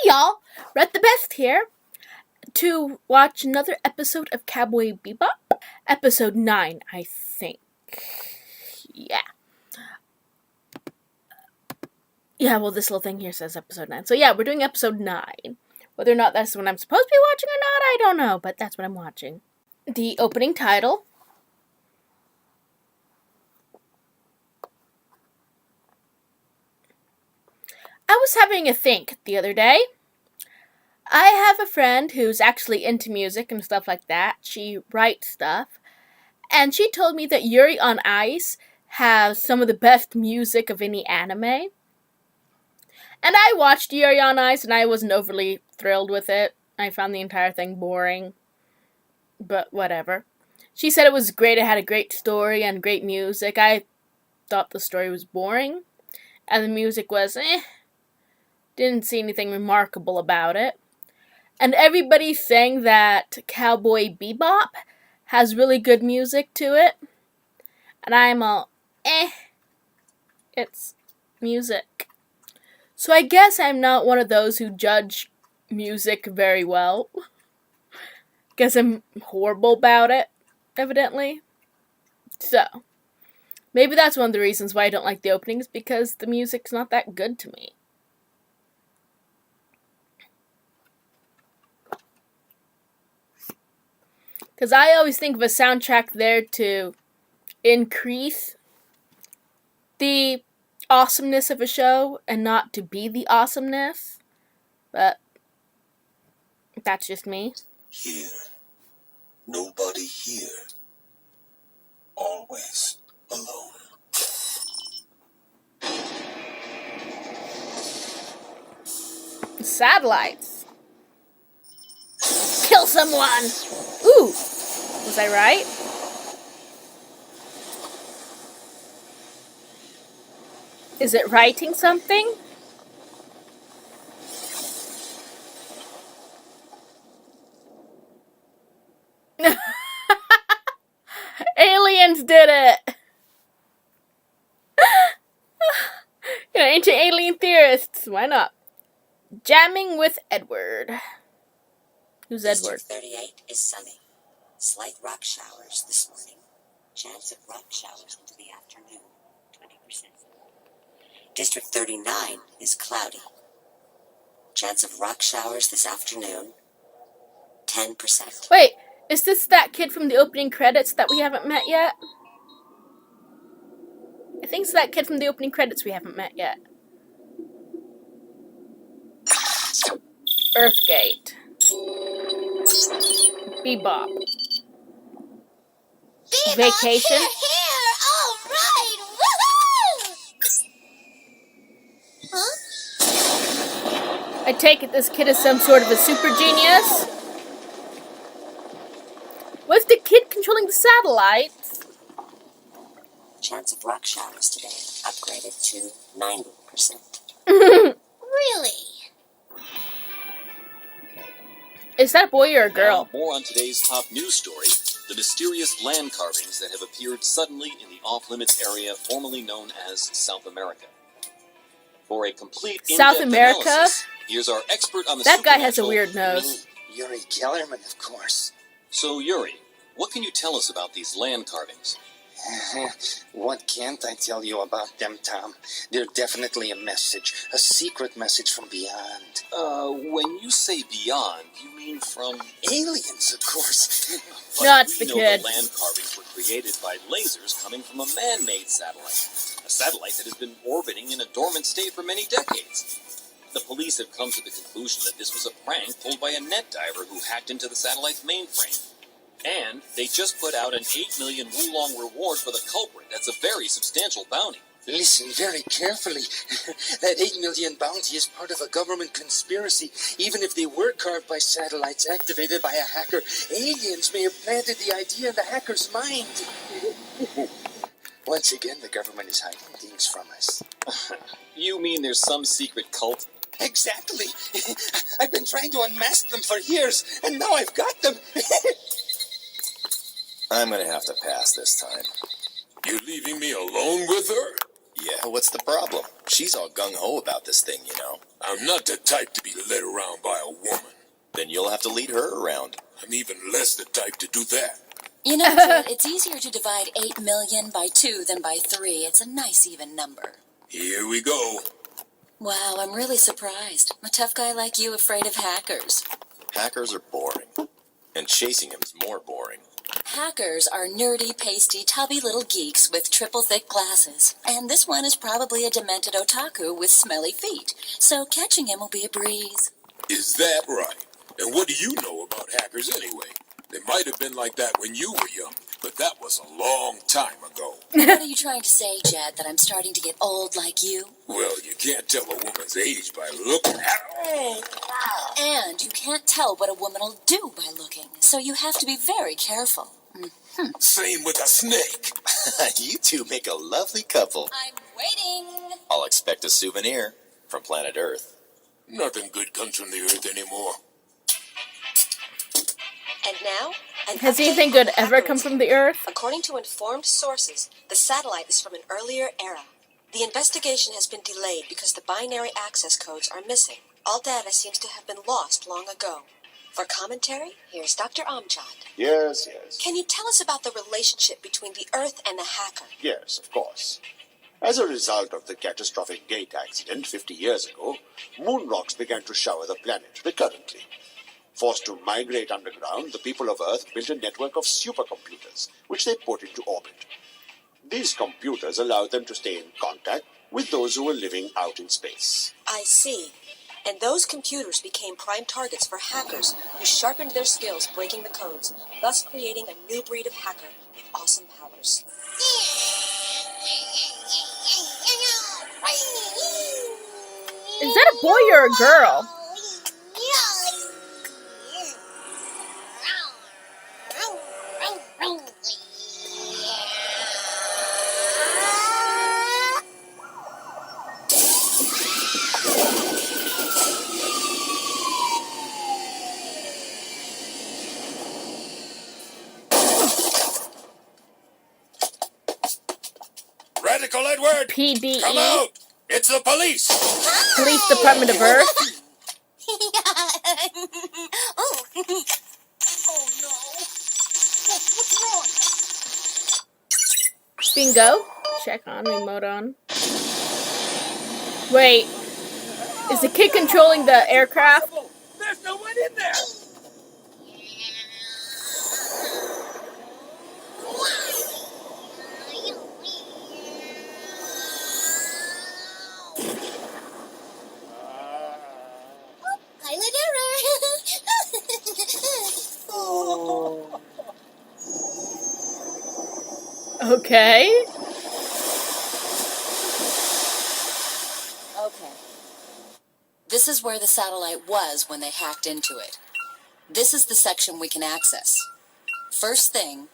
y'all, Rettthebest here to watch another episode of Cowboy Bebop, episode 9, I think. Yeah, well, this little thing here says episode 9. So yeah, we're doing episode 9. Whether or not that's what I'm supposed to be watching or not, I don't know, but that's what I'm watching. The opening title. I was having a think the other day. I have a friend who's actually into music and stuff like that. She writes stuff. And she told me that Yuri on Ice has some of the best music of any anime. And I watched Yuri on Ice and I wasn't overly thrilled with it. I found the entire thing boring. But whatever. She said it was great. It had a great story and great music. I thought the story was boring. And the music was Didn't see anything remarkable about it. And everybody's saying that Cowboy Bebop has really good music to it. And I'm all, it's music. So I guess I'm not one of those who judge music very well. Guess I'm horrible about it, evidently. So, maybe that's one of the reasons why I don't like the openings, because the music's not that good to me. Because I always think of a soundtrack there to increase the awesomeness of a show and not to be the awesomeness. But that's just me. Here. Nobody here. Always alone. Satellites. Kill someone! Ooh, was I right? Is it writing something? Aliens did it! Ancient alien theorists, why not? Jamming with Edward. Who's Edward? District 38 is sunny. Slight rock showers this morning. Chance of rock showers into the afternoon, 20%. District 39 is cloudy. Chance of rock showers this afternoon, 10%. Wait, is this that kid from the opening credits that we haven't met yet? I think it's that kid from the opening credits we haven't met yet. Earthgate. Bebop. Vacation. Here, all right, woohoo! Huh? I take it this kid is some sort of a super genius. Was the kid controlling the satellites? Chance of rock showers today, upgraded to 90%. Really? Is that a boy or a girl? More on today's top news story, the mysterious land carvings that have appeared suddenly in the off-limits area formerly known as South America. For a complete South in-depth America? analysis, here's our expert on the That guy has a supernatural, weird nose. Yuri Kellerman, of course. So Yuri, what can you tell us about these land carvings? What can't I tell you about them, Tom? They're definitely a message, a secret message from beyond. When you say beyond, you mean from Aliens, of course. But No, it's we the know kid. the land carvings were created by lasers coming from a man-made satellite. A satellite that has been orbiting in a dormant state for many decades. The police have come to the conclusion that this was a prank pulled by a net diver who hacked into the satellite's mainframe. And they just put out an 8 million wulong reward for the culprit. That's a very substantial bounty. Listen very carefully. That 8 million bounty is part of a government conspiracy. Even if they were carved by satellites activated by a hacker, aliens may have planted the idea in the hacker's mind. Once again, the government is hiding things from us. You mean there's some secret cult? Exactly. I've been trying to unmask them for years, and now I've got them. I'm gonna have to pass this time. You're leaving me alone with her? Yeah, what's the problem? She's all gung-ho about this thing, you know. I'm not the type to be led around by a woman. Then you'll have to lead her around. I'm even less the type to do that. You know, Jed, it's easier to divide 8 million by 2 than by 3. It's a nice even number. Here we go. Wow, I'm really surprised. A tough guy like you afraid of hackers. Hackers are boring. And chasing him is more boring. Hackers are nerdy, pasty, tubby little geeks with triple thick glasses. And this one is probably a demented otaku with smelly feet. So catching him will be a breeze. Is that right? And what do you know about hackers anyway? They might have been like that when you were young, but that was a long time ago. What are you trying to say, Jed, that I'm starting to get old like you? Well, you can't tell a woman's age by looking at her. And you can't tell what a woman will do by looking, so you have to be very careful. Same with a snake. You two make a lovely couple. I'm waiting. I'll expect a souvenir from planet Earth. Nothing good comes from the earth anymore. And now, Has anything good ever come from the Earth? According to informed sources, the satellite is from an earlier era. The investigation has been delayed because the binary access codes are missing. All data seems to have been lost long ago. For commentary, here's Dr. Amjad. Yes. Can you tell us about the relationship between the Earth and the hacker? Yes, of course. As a result of the catastrophic gate accident 50 years ago, moon rocks began to shower the planet recurrently. Forced to migrate underground, the people of Earth built a network of supercomputers, which they put into orbit. These computers allowed them to stay in contact with those who were living out in space. I see. And those computers became prime targets for hackers who sharpened their skills breaking the codes, thus creating a new breed of hacker with awesome powers. Is that a boy or a girl? Radical Edward! PDE? Come out! It's the police! Police Department of Earth? Oh. Oh no. What's wrong? Bingo. Check on, remote on. Wait. Is the kid controlling the aircraft? There's no one in there! Pilot error. Okay. Okay. This is where the satellite was when they hacked into it. This is the section we can access. First thing,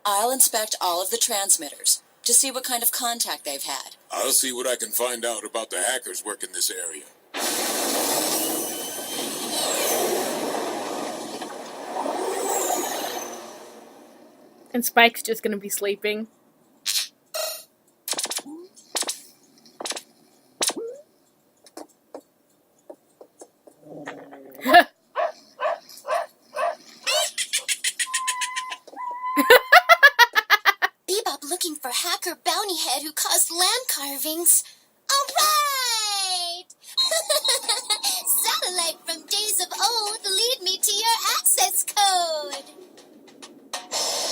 I'll inspect all of the transmitters to see what kind of contact they've had. I'll see what I can find out about the hackers working this area. And Spike's just gonna be sleeping. Bebop looking for hacker bounty head who caused land carvings. All right! Satellite from days of old, lead me to your access code.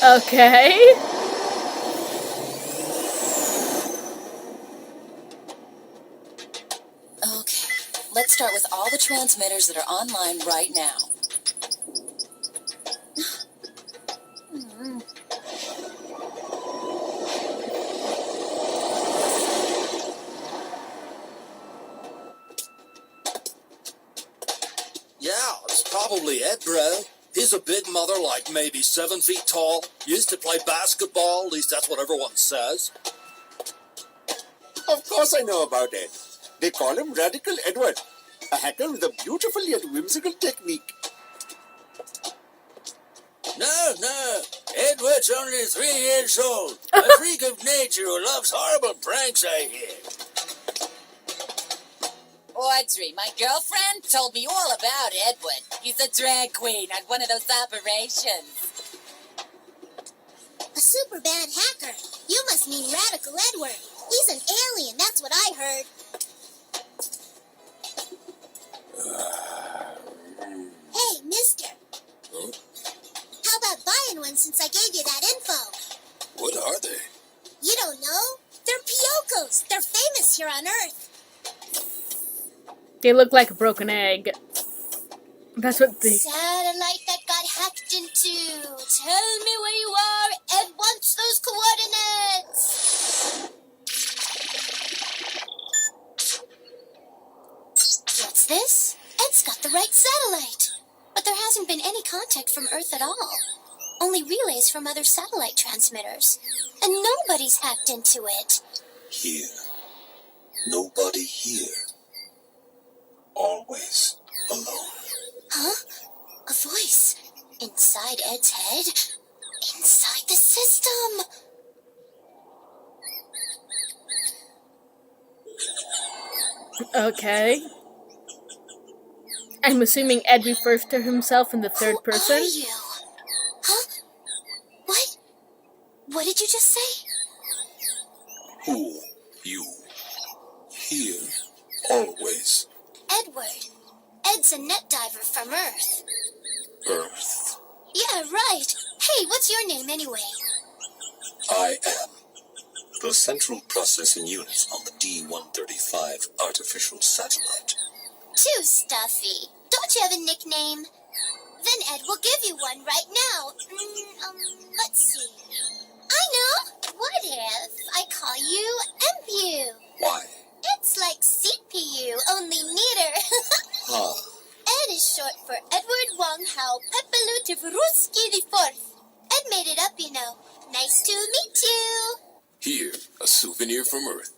Okay. Okay, let's start with all the transmitters that are online right now. Yeah, it's probably Ed, bro. He's a big mother, like maybe 7 feet tall. Used to play basketball, at least that's what everyone says. Of course I know about Ed. They call him Radical Edward, a hacker with a beautiful yet whimsical technique. No. Edward's only 3 years old. A freak of nature who loves horrible pranks, I hear. Audrey, my girlfriend, told me all about Edward. He's a drag queen on one of those operations. A super bad hacker. You must mean Radical Edward. He's an alien, that's what I heard. Hey, mister. Huh? How about buying one since I gave you that info? What are they? You don't know? They're Piocos. They're famous here on Earth. They look like a broken egg. That's what they... Satellite that got hacked into. Tell me where you are. Ed wants those coordinates. What's this? Ed's got the right satellite. But there hasn't been any contact from Earth at all. Only relays from other satellite transmitters. And nobody's hacked into it. Here. Nobody here. Always alone. Huh? A voice. Inside Ed's head? Inside the system? Okay. I'm assuming Ed refers to himself in the third person. Who are you? Huh? What? What did you just say? Who? You. Here. Always. Edward. Ed's a net diver from Earth. Earth. Yeah, right. Hey, what's your name anyway? I am the central processing unit on the D-135 artificial satellite. Too stuffy. Don't you have a nickname? Then Ed will give you one right now. Let's see. I know. What if I call you MPU? Why? It's like CPU, only neater. Ah. Ed is short for Edward Wong Hao Pepelutivruski the Fourth. Ed made it up, you know. Nice to meet you. Here, a souvenir from Earth.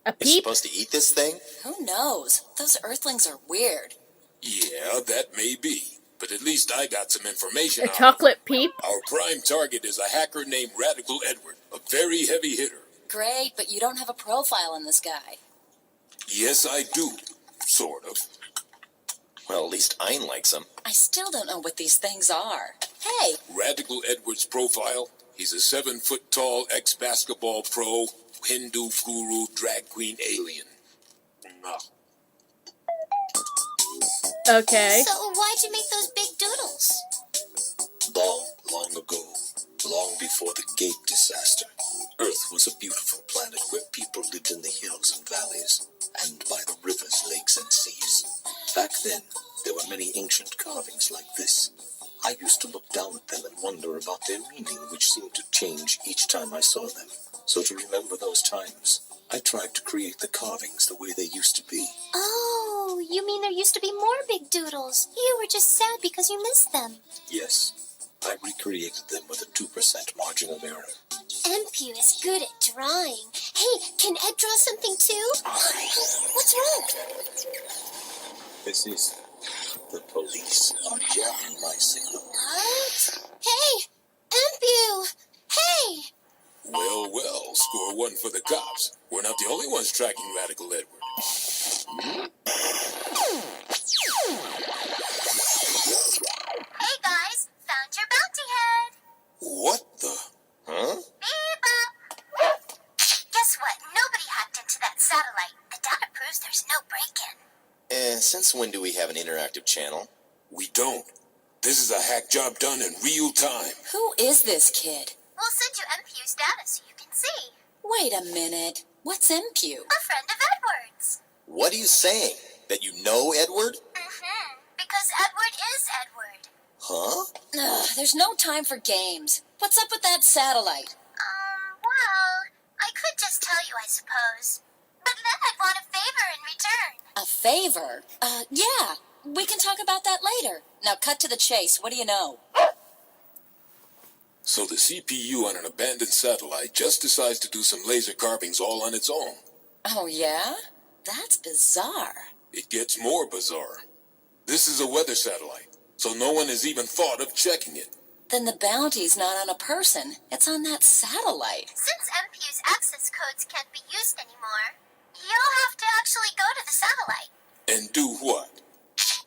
A You're peep? supposed to eat this thing? Who knows? Those Earthlings are weird. Yeah, that may be. But at least I got some information A on it. chocolate peep? Our prime target is a hacker named Radical Edward, a very heavy hitter. Great, but you don't have a profile on this guy. Yes, I do. Sort of. Well, at least Ein likes him. I still don't know what these things are. Hey, Radical Edward's profile, he's a 7-foot-tall ex-basketball pro, Hindu guru, drag queen alien. Okay. So why'd you make those big doodles? Long ago, long before the Gate disaster, Earth was a beautiful planet where people lived in the hills and valleys, and by the rivers, lakes, and seas. Back then, there were many ancient carvings like this. I used to look down at them and wonder about their meaning, which seemed to change each time I saw them. So to remember those times, I tried to create the carvings the way they used to be. Oh, you mean there used to be more big doodles? You were just sad because you missed them. Yes, I recreated them with a 2% margin of error. MPU is good at drawing. Hey, can Ed draw something too? What's wrong? This is... the police are jamming my signal. What? Hey, MPU! Hey! Well, score one for the cops. We're not the only ones tracking Radical Edward. Hey guys, found your bounty head. What the? Huh? Bebop. Guess what? Nobody hacked into that satellite. The data proves there's no break-in. Since when do we have an interactive channel? We don't. This is a hack job done in real time. who is this kid? We'll send you MPU's data so you can see. Wait a minute. What's MPU? A friend of Edward's. What are you saying? That you know Edward? Because Edward is Edward. Huh? Ugh, there's no time for games. What's up with that satellite? Well, I could just tell you, I suppose. But then I'd want a favor in return. A favor? Yeah. We can talk about that later. Now cut to the chase. What do you know? So the CPU on an abandoned satellite just decides to do some laser carvings all on its own. Oh, yeah? That's bizarre. It gets more bizarre. This is a weather satellite, so so no one has even thought of checking it. Then the bounty's not on a person. It's on that satellite. Since MPU's access codes can't be used anymore, you'll have to actually go to the satellite. And do what?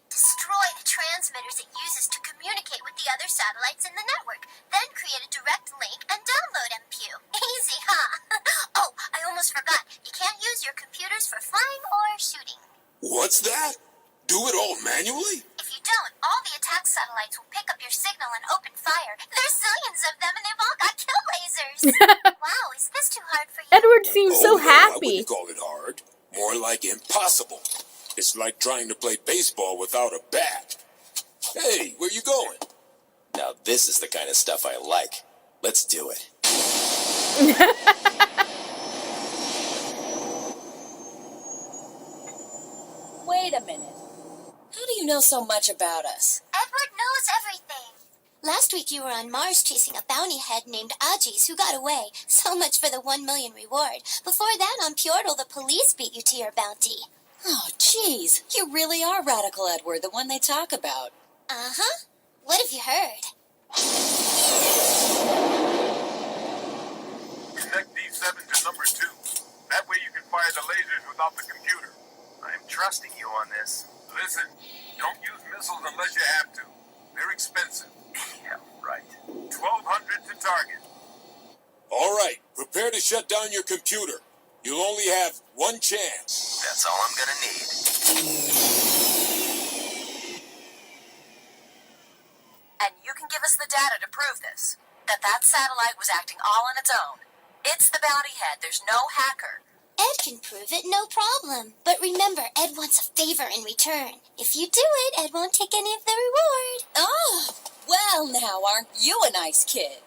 Destroy the transmitters it uses to communicate with the other satellites in the network, then create a direct link and download MPU. Easy, huh? Oh, I almost forgot. You can't use your computers for flying or shooting. What's that? Do it all manually? If you don't, all the attack satellites will pick up your signal and open fire. There's zillions of them and they've all got kill lasers. Wow, is this too hard for you? Edward seems so no, I happy. wouldn't call it hard. More like impossible. It's like trying to play baseball without a bat. Hey, where you going? Now this is the kind of stuff I like. Let's do it. Wait a minute. How do you know so much about us? Edward knows everything. Last week you were on Mars chasing a bounty head named Agis who got away. So much for the 1 million reward. Before that, on Pjortl, the police beat you to your bounty. Oh, jeez. You really are Radical Edward, the one they talk about. Uh-huh. What have you heard? Connect D7 to number 2. That way you can fire the lasers without the computer. I'm trusting you on this. Listen, don't use missiles unless you have to. They're expensive. Yeah, right. 1,200 to target. All right, prepare to shut down your computer. You'll only have one chance. That's all I'm gonna need. And you can give us the data to prove this. That satellite was acting all on its own. It's the bounty head. There's no hacker. Ed can prove it, no problem. But remember, Ed wants a favor in return. If you do it, Ed won't take any of the reward. Oh, well now, aren't you a nice kid?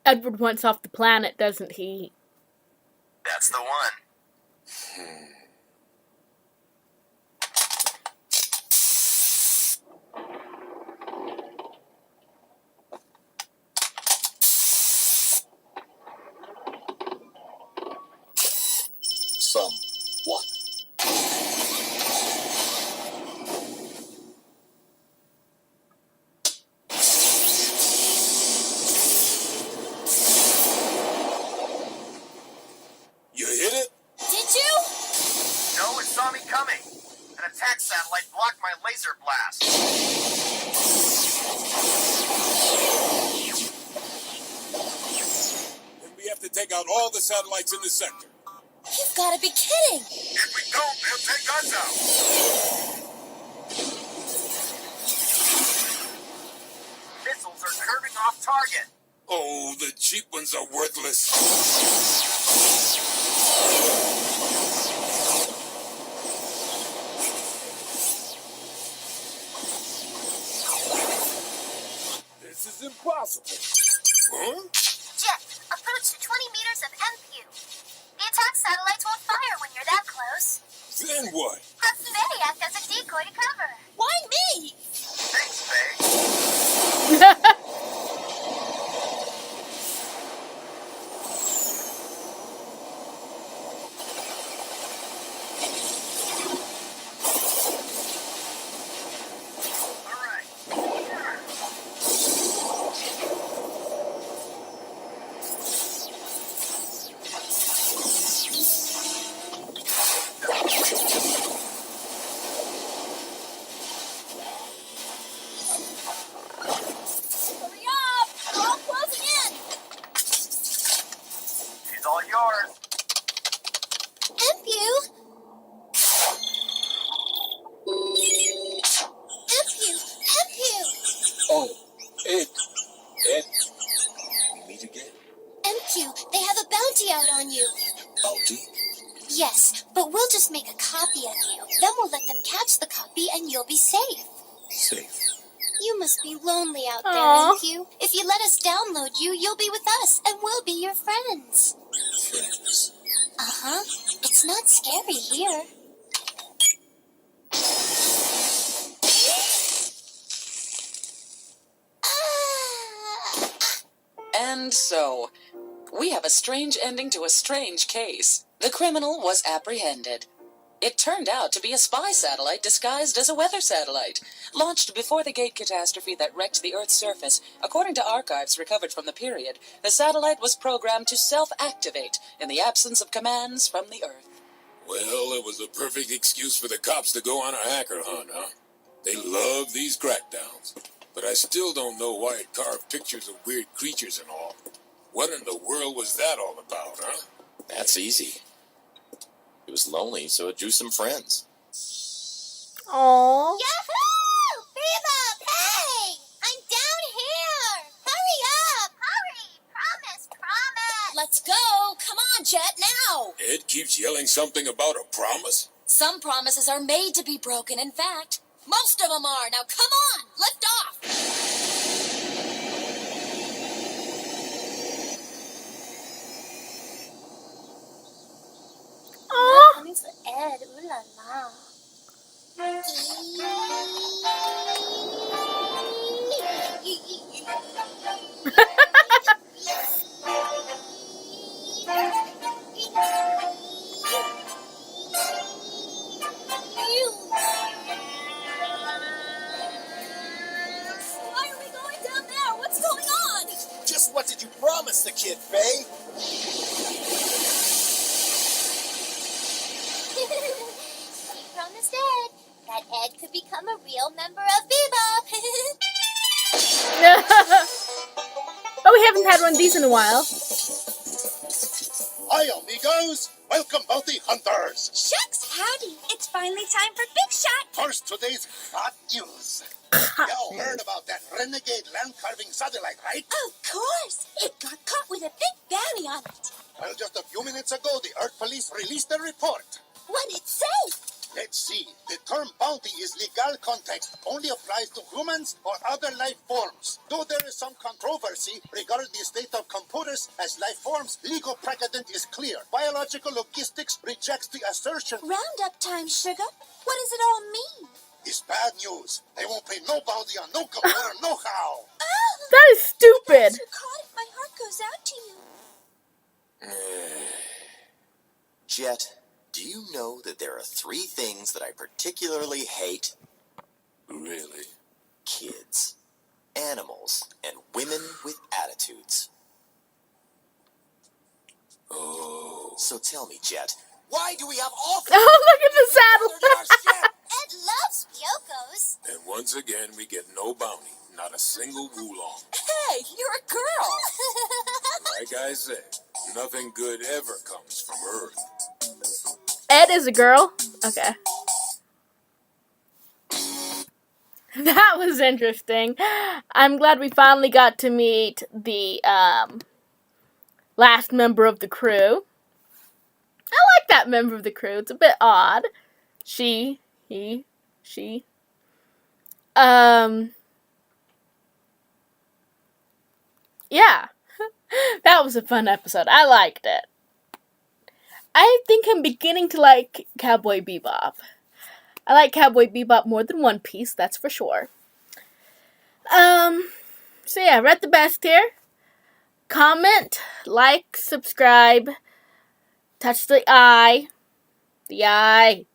Edward wants off the planet, doesn't he? That's the one. Somewhat. You hit it? Did you? No, it saw me coming. An attack satellite blocked my laser blast. Then we have to take out all the satellites in the sector. You've got to be kidding. If we don't, they'll take us out. Missiles are curving off target. Oh, the cheap ones are worthless. This is impossible. Huh? Jet, approach to 20 meters of MPU. The attack satellites won't fire when you're that close. Then what? Perhaps they act as a decoy to cover. Why me? Thanks, Faye. Hurry up! We're all closing in. She's all yours. MPU? MPU! Oh, Ed. Ed. We meet again. MPU, they have a bounty out on you. Bounty? Yes, but we'll just make a copy of you. Then we'll let them catch the copy and you'll be safe. Safe. You must be lonely out there, Aw. MPU. If you let us download you, you'll be with us and we'll be your friends. Friends. Uh-huh. It's not scary here. And so, we have a strange ending to a strange case. The criminal was apprehended. It turned out to be a spy satellite disguised as a weather satellite. Launched before the gate catastrophe that wrecked the Earth's surface, according to archives recovered from the period, the satellite was programmed to self-activate in the absence of commands from the Earth. Well, it was a perfect excuse for the cops to go on a hacker hunt, huh? They love these crackdowns. But I still don't know why it carved pictures of weird creatures and all. What in the world was that all about, huh? That's easy. It was lonely, so it drew some friends. Aww. Yahoo! Bebop, hey! I'm down here! Hurry up! Hurry! Promise! Let's go! Come on, Jet, now! Ed keeps yelling something about a promise? Some promises are made to be broken. In fact, most of them are. Now come on! Lift off! Aww. Coming for Ed, ooh la la. Why are we going down there? What's going on? Just what did you promise the kid, Faye? She promised Ed that Ed could become a real member of Bebop. Oh, we haven't had one of these in a while. Hi, amigos. Welcome, bounty hunters. Shucks, howdy. It's finally time for Big Shot. First, today's hot news. Y'all heard about that renegade land-carving satellite, right? Of course. It got caught with a big bounty on it. Well, just a few minutes ago, the Earth Police released a report. What'd it say? Let's see. The term bounty is legal context, only applies to humans or other life forms. Though there is some controversy regarding the state of computers as life forms, legal precedent is clear. Biological logistics rejects the assertion. Roundup time, sugar. What does it all mean? It's bad news. They won't pay no bounty on no computer, no how. Oh, That is stupid. you caught it. My heart goes out to you. Jet, do you know that there are 3 things that I particularly hate? Really? Kids, animals, and women with attitudes. Oh. So tell me, Jet, why do we have all Oh, look at the saddle. Ed loves Yokos. And once again, we get no bounty. Not a single wulong. Hey, you're a girl! Like I said, nothing good ever comes from Earth. Ed is a girl? Okay. That was interesting. I'm glad we finally got to meet the last member of the crew. I like that member of the crew. It's a bit odd. She, he, she. Yeah. That was a fun episode. I liked it. I think I'm beginning to like Cowboy Bebop. I like Cowboy Bebop more than One Piece, that's for sure. So yeah, Rettthebest here. Comment, like, subscribe, touch the eye. The eye.